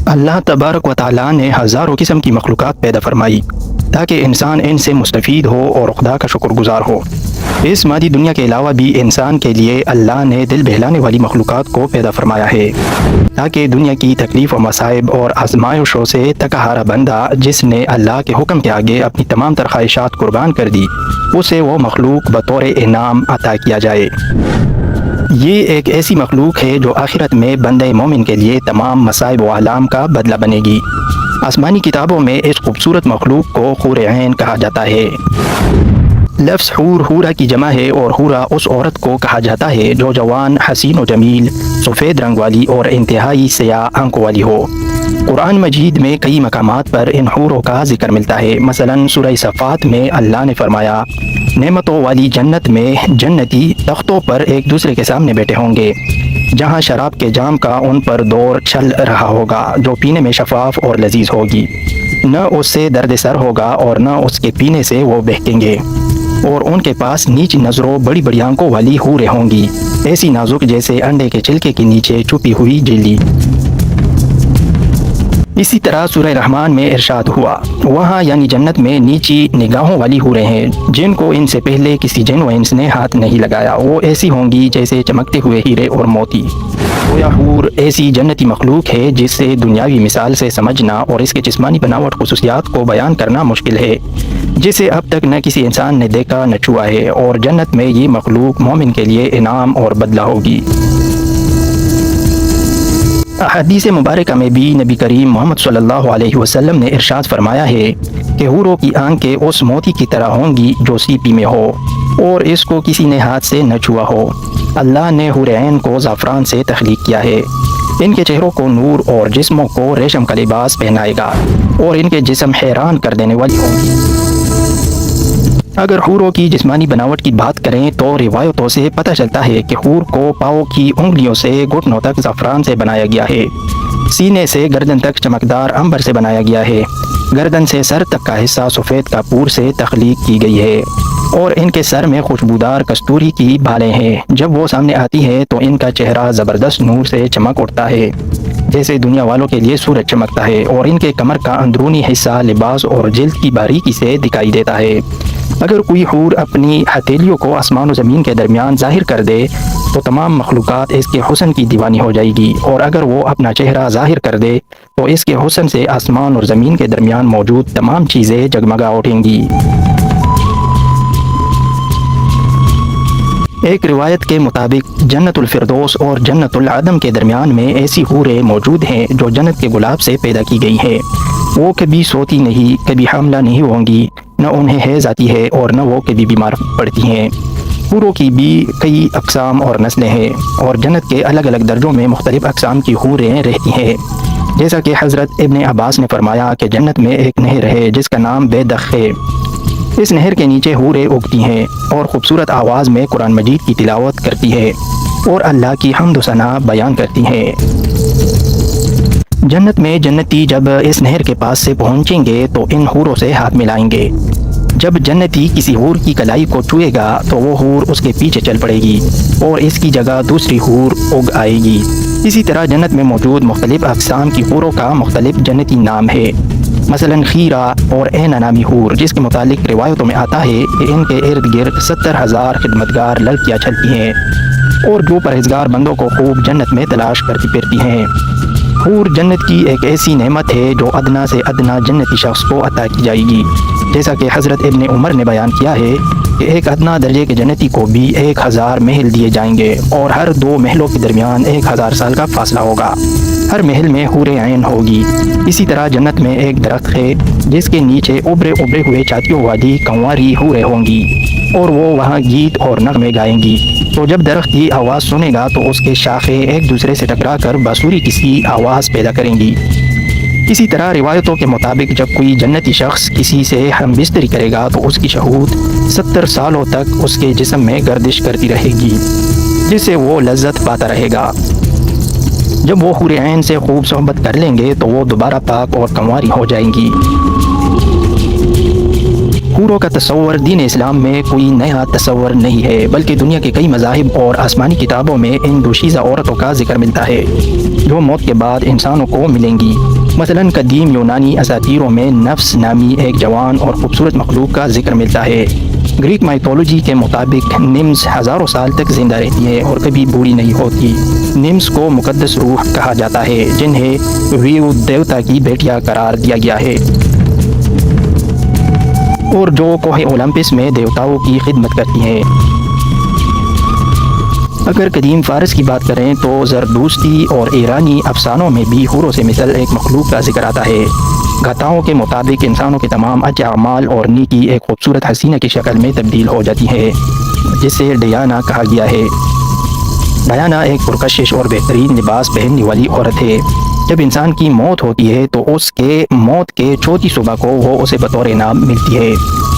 اللہ تبارک و تعالیٰ نے ہزاروں قسم کی مخلوقات پیدا فرمائی تاکہ انسان ان سے مستفید ہو اور خدا کا شکر گزار ہو۔ اس مادی دنیا کے علاوہ بھی انسان کے لیے اللہ نے دل بہلانے والی مخلوقات کو پیدا فرمایا ہے تاکہ دنیا کی تکلیف و مصائب اور آزمائشوں سے تکا ہارا بندہ جس نے اللہ کے حکم کے آگے اپنی تمام تر خواہشات قربان کر دی اسے وہ مخلوق بطور انعام عطا کیا جائے۔ یہ ایک ایسی مخلوق ہے جو آخرت میں بندہ مومن کے لیے تمام مصائب و آلام کا بدلہ بنے گی۔ آسمانی کتابوں میں اس خوبصورت مخلوق کو حور عین کہا جاتا ہے۔ لفظ حور حورا کی جمع ہے اور حورا اس عورت کو کہا جاتا ہے جو جوان، حسین و جمیل، سفید رنگ والی اور انتہائی سیاہ آنکھوں والی ہو۔ قرآن مجید میں کئی مقامات پر ان حوروں کا ذکر ملتا ہے۔ مثلا سورہ صفات میں اللہ نے فرمایا، نعمتوں والی جنت میں جنتی تختوں پر ایک دوسرے کے سامنے بیٹھے ہوں گے، جہاں شراب کے جام کا ان پر دور چل رہا ہوگا جو پینے میں شفاف اور لذیذ ہوگی، نہ اس سے درد سر ہوگا اور نہ اس کے پینے سے وہ بہکیں گے، اور ان کے پاس نیچی نظروں بڑی بڑی آنکھوں والی حوریں ہوں گی، ایسی نازک جیسے انڈے کے چھلکے کے نیچے چھپی ہوئی جھلی۔ اسی طرح سورہ رحمان میں ارشاد ہوا، وہاں یعنی جنت میں نیچی نگاہوں والی حوریں ہیں جن کو ان سے پہلے کسی جن و انس نے ہاتھ نہیں لگایا، وہ ایسی ہوں گی جیسے چمکتے ہوئے ہیرے اور موتی۔ گویا حور ایسی جنتی مخلوق ہے جس سے دنیاوی مثال سے سمجھنا اور اس کے جسمانی بناوٹ خصوصیات کو بیان کرنا مشکل ہے، جسے اب تک نہ کسی انسان نے دیکھا نہ چھوا ہے، اور جنت میں یہ مخلوق مومن کے لیے انعام اور بدلہ ہوگی۔ احادیث مبارکہ میں بھی نبی کریم محمد صلی اللہ علیہ وسلم نے ارشاد فرمایا ہے کہ حوروں کی آنکھیں اس موتی کی طرح ہوں گی جو سیپی میں ہو اور اس کو کسی نے ہاتھ سے نہ چھوا ہو۔ اللہ نے حور عین کو زعفران سے تخلیق کیا ہے۔ ان کے چہروں کو نور اور جسموں کو ریشم کا لباس پہنائے گا اور ان کے جسم حیران کر دینے والی ہوں گی۔ اگر حوروں کی جسمانی بناوٹ کی بات کریں تو روایتوں سے پتہ چلتا ہے کہ حور کو پاؤں کی انگلیوں سے گھٹنوں تک زعفران سے بنایا گیا ہے، سینے سے گردن تک چمکدار عنبر سے بنایا گیا ہے، گردن سے سر تک کا حصہ سفید کپور سے تخلیق کی گئی ہے، اور ان کے سر میں خوشبودار کستوری کی بالیں ہیں۔ جب وہ سامنے آتی ہے تو ان کا چہرہ زبردست نور سے چمک اٹھتا ہے جیسے دنیا والوں کے لیے سورج چمکتا ہے، اور ان کے کمر کا اندرونی حصہ لباس اور جلد کی باریکی سے دکھائی دیتا ہے۔ اگر کوئی حور اپنی ہتھیلیوں کو آسمان و زمین کے درمیان ظاہر کر دے تو تمام مخلوقات اس کے حسن کی دیوانی ہو جائے گی، اور اگر وہ اپنا چہرہ ظاہر کر دے تو اس کے حسن سے آسمان اور زمین کے درمیان موجود تمام چیزیں جگمگا اٹھیں گی۔ ایک روایت کے مطابق جنت الفردوس اور جنت العدم کے درمیان میں ایسی حوریں موجود ہیں جو جنت کے گلاب سے پیدا کی گئی ہیں۔ وہ کبھی سوتی نہیں، کبھی حاملہ نہیں ہوں گی، نہ انہیں حیض آتی ہے اور نہ وہ کبھی بیمار پڑتی ہیں۔ حوروں کی بھی کئی اقسام اور نسلیں ہیں، اور جنت کے الگ الگ درجوں میں مختلف اقسام کی حوریں رہتی ہیں۔ جیسا کہ حضرت ابن عباس نے فرمایا کہ جنت میں ایک نہر ہے جس کا نام بیدخ ہے، اس نہر کے نیچے حوریں اگتی ہیں اور خوبصورت آواز میں قرآن مجید کی تلاوت کرتی ہے اور اللہ کی حمد و ثنا بیان کرتی ہیں۔ جنت میں جنتی جب اس نہر کے پاس سے پہنچیں گے تو ان حوروں سے ہاتھ ملائیں گے۔ جب جنتی کسی حور کی کلائی کو چھوئے گا تو وہ حور اس کے پیچھے چل پڑے گی اور اس کی جگہ دوسری حور اگ آئے گی۔ اسی طرح جنت میں موجود مختلف اقسام کی حوروں کا مختلف جنتی نام ہے۔ مثلا خیرہ اور عین نامی حور، جس کے متعلق روایتوں میں آتا ہے کہ ان کے ارد گرد 70,000 خدمتگار لڑکیاں چلتی ہیں اور جو پرہیزگار بندوں کو خوب جنت میں تلاش کرتی پھرتی ہیں۔ حور جنت کی ایک ایسی نعمت ہے جو ادنا سے ادنا جنتی شخص کو عطا کی جائے گی، جیسا کہ حضرت ابن عمر نے بیان کیا ہے کہ ایک ادنا درجے کے جنتی کو بھی 1000 محل دیے جائیں گے، اور ہر 2 محلوں کے درمیان 1000 سال کا فاصلہ ہوگا۔ ہر محل میں حور عین ہوگی۔ اسی طرح جنت میں ایک درخت ہے جس کے نیچے ابھرے ہوئے چھاتیوں والی کنواری حوریں ہوں گی، اور وہ وہاں گیت اور نغمے گائیں گی۔ تو جب درخت کی آواز سنے گا تو اس کے شاخیں ایک دوسرے سے ٹکرا کر باسوری کسی آواز پیدا کریں گی۔ اسی طرح روایتوں کے مطابق جب کوئی جنتی شخص کسی سے ہم بستری کرے گا تو اس کی شہوت 70 سالوں تک اس کے جسم میں گردش کرتی رہے گی، جس سے وہ لذت پاتا رہے گا۔ جب وہ حور عین سے خوب صحبت کر لیں گے تو وہ دوبارہ پاک اور کنواری ہو جائیں گی۔ حوروں کا تصور دین اسلام میں کوئی نیا تصور نہیں ہے، بلکہ دنیا کے کئی مذاہب اور آسمانی کتابوں میں ان دوشیزہ عورتوں کا ذکر ملتا ہے جو موت کے بعد انسانوں کو ملیں گی۔ مثلاً قدیم یونانی اساطیروں میں نفس نامی ایک جوان اور خوبصورت مخلوق کا ذکر ملتا ہے۔ گریک مائتولوجی کے مطابق نمس ہزاروں سال تک زندہ رہتی ہے اور کبھی بوڑھی نہیں ہوتی۔ نمس کو مقدس روح کہا جاتا ہے جنہیں ویو دیوتا کی بیٹیاں قرار دیا گیا ہے اور جو کوہ اولمپس میں دیوتاؤں کی خدمت کرتی ہیں۔ اگر قدیم فارس کی بات کریں تو زردوستی اور ایرانی افسانوں میں بھی حوروں سے مثل ایک مخلوق کا ذکر آتا ہے۔ گاتھاؤں کے مطابق انسانوں کے تمام اچھے اعمال اور نیکی ایک خوبصورت حسینہ کی شکل میں تبدیل ہو جاتی ہے جسے ڈیانا کہا گیا ہے۔ ڈیانا ایک پرکشش اور بہترین لباس پہننے والی عورت ہے۔ جب انسان کی موت ہوتی ہے تو اس کے موت کے چوتھی صبح کو وہ اسے بطور انعام ملتی ہے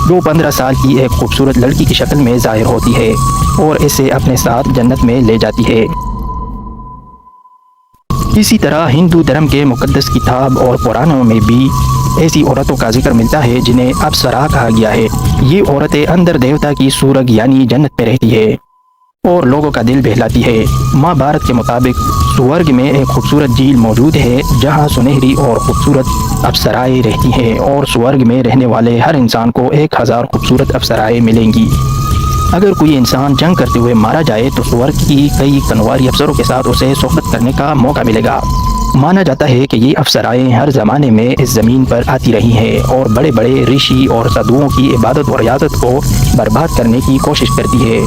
جو 15 سال کی ایک خوبصورت لڑکی کی شکل میں ظاہر ہوتی ہے اور اسے اپنے ساتھ جنت میں لے جاتی ہے۔ اسی طرح ہندو دھرم کے مقدس کتاب اور قرآنوں میں بھی ایسی عورتوں کا ذکر ملتا ہے جنہیں اپسرا کہا گیا ہے۔ یہ عورتیں اندر دیوتا کی سورگ یعنی جنت میں رہتی ہے اور لوگوں کا دل بہلاتی ہے۔ ماں بھارت کے مطابق سورگ میں ایک خوبصورت جھیل موجود ہے جہاں سنہری اور خوبصورت اپسرائیں رہتی ہیں اور سورگ میں رہنے والے ہر انسان کو 1000 خوبصورت اپسرائیں ملیں گی۔ اگر کوئی انسان جنگ کرتے ہوئے مارا جائے تو سورگ کی کئی کنواری افسروں کے ساتھ اسے صحبت کرنے کا موقع ملے گا۔ مانا جاتا ہے کہ یہ افسرائیں ہر زمانے میں اس زمین پر آتی رہی ہیں اور بڑے بڑے رشی اور سادھوؤں کی عبادت و ریاضت کو برباد کرنے کی کوشش کرتی ہے۔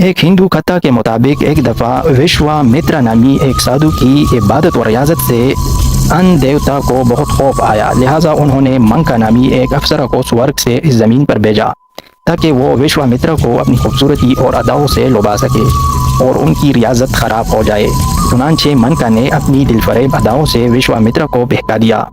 ایک ہندو کتھا کے مطابق ایک دفعہ وشوا مترا نامی ایک سادھو کی عبادت و ریاضت سے ان دیوتا کو بہت خوف آیا، لہٰذا انہوں نے منکا نامی ایک افسرہ کو سورگ سے اس زمین پر بھیجا تاکہ وہ وشوا مترا کو اپنی خوبصورتی اور اداؤں سے لبھا سکے اور ان کی ریاضت خراب ہو جائے۔ چنانچہ منکا نے اپنی دل فریب اداؤں سے وشوا مترا کو بہکا دیا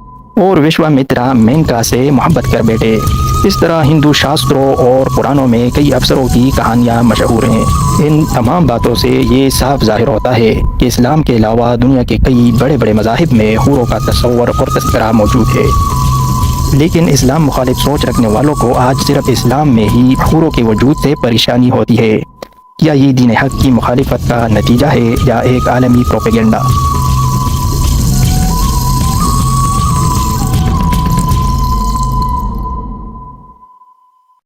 اور وشوا مترا مینکا سے محبت کر بیٹھے۔ اس طرح ہندو شاستروں اور قرآنوں میں کئی افسروں کی کہانیاں مشہور ہیں۔ ان تمام باتوں سے یہ صاف ظاہر ہوتا ہے کہ اسلام کے علاوہ دنیا کے کئی بڑے بڑے مذاہب میں حوروں کا تصور اور تذکرہ موجود ہے، لیکن اسلام مخالف سوچ رکھنے والوں کو آج صرف اسلام میں ہی حوروں کے وجود سے پریشانی ہوتی ہے۔ کیا یہ دین حق کی مخالفت کا نتیجہ ہے یا ایک عالمی پروپیگنڈا؟